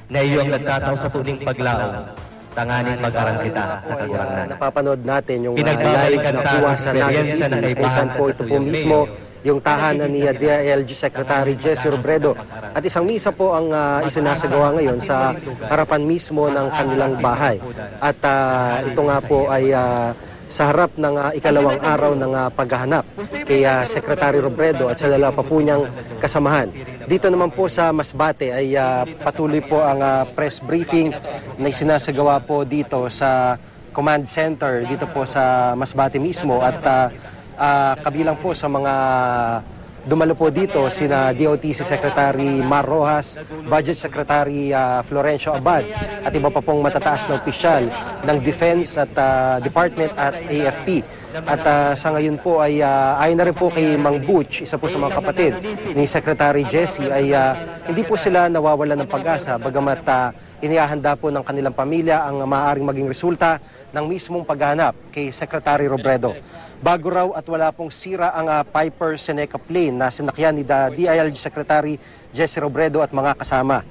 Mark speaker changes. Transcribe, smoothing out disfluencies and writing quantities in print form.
Speaker 1: na iyo ang nagtataw sa tuning paglaom, tanganing mag-arang kita sa kagurangnan.
Speaker 2: Napapanood natin yung live
Speaker 1: Pinagbabalikan
Speaker 2: na
Speaker 1: ta
Speaker 2: kuha
Speaker 1: ang
Speaker 2: sa Naga
Speaker 1: eksperyensa
Speaker 2: City,
Speaker 1: na
Speaker 2: kung
Speaker 1: naibahan
Speaker 2: saan po
Speaker 1: sa
Speaker 2: ito po
Speaker 1: San
Speaker 2: mismo
Speaker 1: Mayor,
Speaker 2: yung tahanan ni DILG Secretary Jesse Robredo. At isang misa po ang isinasagawa ngayon sa harapan mismo ng kanilang bahay. At ito nga po ay sa harap ng ikalawang araw ng paghahanap kay Secretary Robredo at sa dalawa pa po niyang kasamahan. Dito naman po sa Masbate ay patuloy po ang press briefing na isinasagawa po dito sa command center dito po sa Masbate mismo at kabilang po sa mga dumalo po dito sina DOTC Secretary Mar Rojas, Budget Secretary Florencio Abad at iba pa pong matataas na opisyal ng Defense at Department at AFP. At sa ngayon po ay ayon na rin po kay Mang Butch, isa po sa mga kapatid ni Secretary Jesse, ay hindi po sila nawawalan ng pag-asa bagamat inihahanda po ng kanilang pamilya ang maaaring maging resulta ng mismong paghahanap kay Secretary Robredo. Bago raw at wala pong sira ang Piper Seneca plane na sinakyan ni DILG Secretary Jesse Robredo at mga kasama.